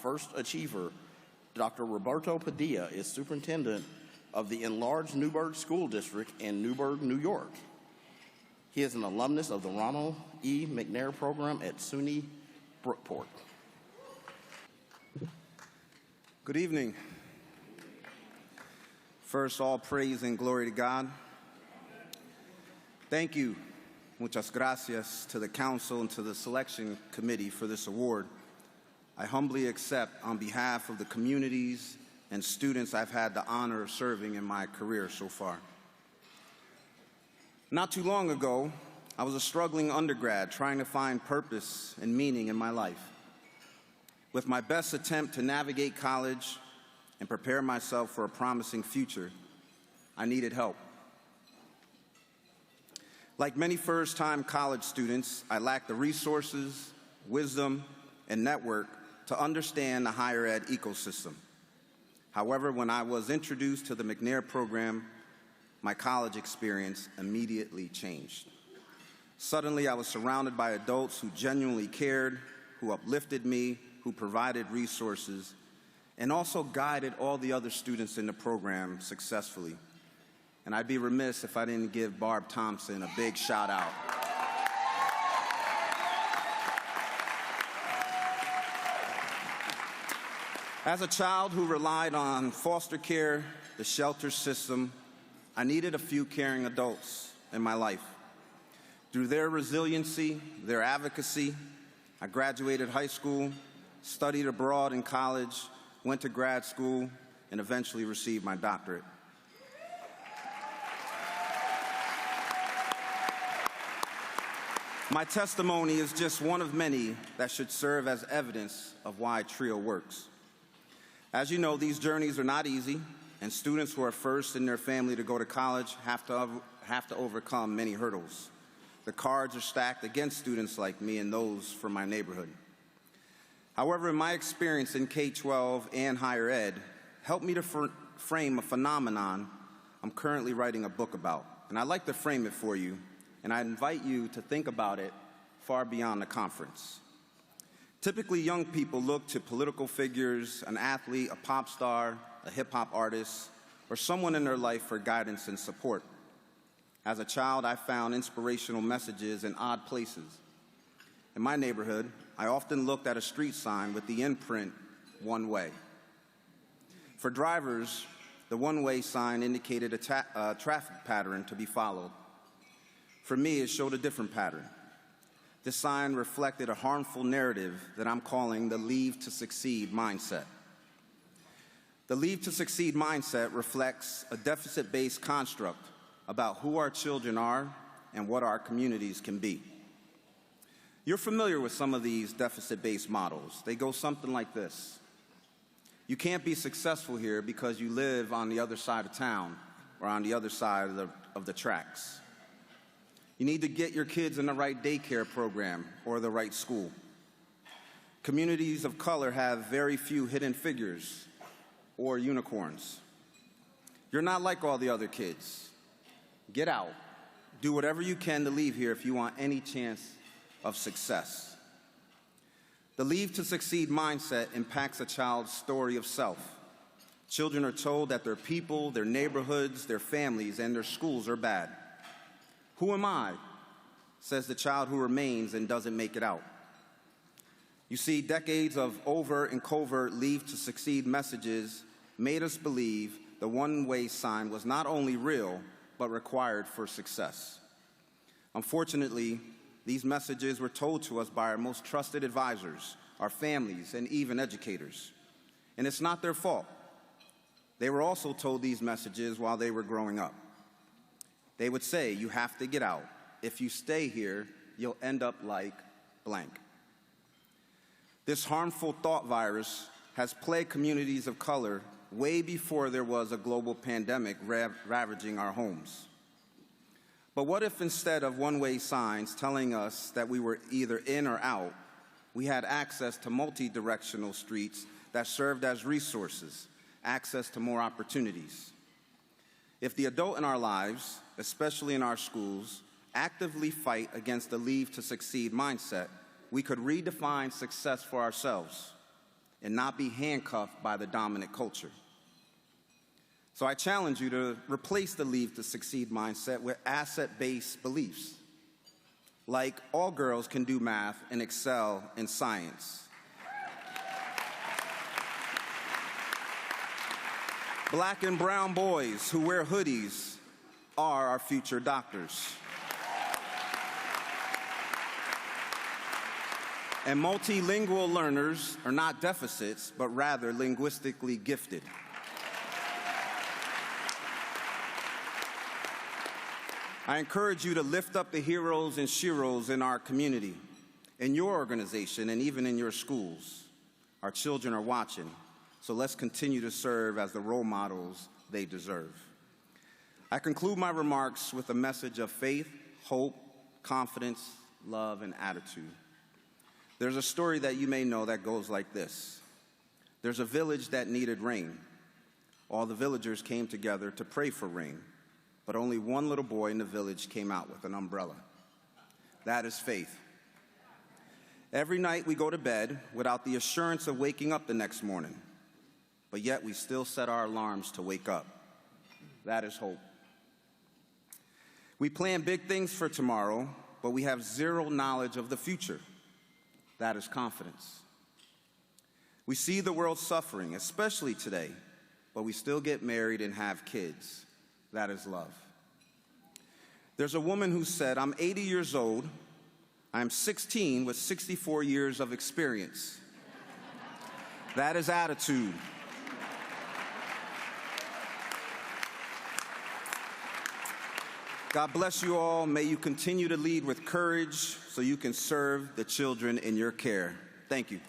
first achiever, Dr. Roberto Padilla, is superintendent of the enlarged Newburgh School District in Newburgh, New York. He is an alumnus of the Ronald E. McNair program at SUNY Brookport. Good evening. First, all praise and glory to God. Thank you, muchas gracias, to the council and to the selection committee for this award. I humbly accept on behalf of the communities and students I've had the honor of serving in my career so far. Not too long ago, I was a struggling undergrad trying to find purpose and meaning in my life. With my best attempt to navigate college and prepare myself for a promising future, I needed help. Like many first-time college students, I lacked the resources, wisdom, and network to understand the higher ed ecosystem. However, when I was introduced to the McNair program, my college experience immediately changed. Suddenly, I was surrounded by adults who genuinely cared, who uplifted me, who provided resources, and also guided all the other students in the program successfully. And I'd be remiss if I didn't give Barb Thompson a big shout out. As a child who relied on foster care, the shelter system, I needed a few caring adults in my life. Through their resiliency, their advocacy, I graduated high school, studied abroad in college, went to grad school, and eventually received my doctorate. My testimony is just one of many that should serve as evidence of why TRIO works. As you know, these journeys are not easy, and students who are first in their family to go to college have to overcome many hurdles. The cards are stacked against students like me and those from my neighborhood. However, my experience in K-12 and higher ed helped me to frame a phenomenon I'm currently writing a book about. And I'd like to frame it for you, and I invite you to think about it far beyond the conference. Typically, young people look to political figures, an athlete, a pop star, a hip-hop artist, or someone in their life for guidance and support. As a child, I found inspirational messages in odd places. In my neighborhood, I often looked at a street sign with the imprint, "One Way." For drivers, the one-way sign indicated a traffic pattern to be followed. For me, it showed a different pattern. This sign reflected a harmful narrative that I'm calling the leave to succeed mindset. The leave to succeed mindset reflects a deficit-based construct about who our children are and what our communities can be. You're familiar with some of these deficit-based models. They go something like this. You can't be successful here because you live on the other side of town or on the other side of the tracks. You need to get your kids in the right daycare program or the right school. Communities of color have very few hidden figures or unicorns. You're not like all the other kids. Get out. Do whatever you can to leave here if you want any chance of success. The leave to succeed mindset impacts a child's story of self. Children are told that their people, their neighborhoods, their families, and their schools are bad. Who am I? Says the child who remains and doesn't make it out. You see, decades of overt and covert leave to succeed messages made us believe the one-way sign was not only real, but required for success. Unfortunately, these messages were told to us by our most trusted advisors, our families, and even educators. And it's not their fault. They were also told these messages while they were growing up. They would say, you have to get out. If you stay here, you'll end up like blank. This harmful thought virus has plagued communities of color way before there was a global pandemic ravaging our homes. But what if instead of one-way signs telling us that we were either in or out, we had access to multi-directional streets that served as resources, access to more opportunities? If the adult in our lives, especially in our schools, actively fight against the leave to succeed mindset, we could redefine success for ourselves. and not be handcuffed by the dominant culture. So I challenge you to replace the Leave to Succeed mindset with asset-based beliefs, like all girls can do math and excel in science. Black and brown boys who wear hoodies are our future doctors. And multilingual learners are not deficits, but rather linguistically gifted. I encourage you to lift up the heroes and sheroes in our community, in your organization, and even in your schools. Our children are watching, so let's continue to serve as the role models they deserve. I conclude my remarks with a message of faith, hope, confidence, love, and attitude. There's a story that you may know that goes like this. There's a village that needed rain. All the villagers came together to pray for rain, but only one little boy in the village came out with an umbrella. That is faith. Every night we go to bed without the assurance of waking up the next morning, but yet we still set our alarms to wake up. That is hope. We plan big things for tomorrow, but we have zero knowledge of the future. That is confidence. We see the world suffering, especially today, but we still get married and have kids. That is love. There's a woman who said, I'm 80 years old, I'm 16 with 64 years of experience. That is attitude. God bless you all. May you continue to lead with courage so you can serve the children in your care. Thank you.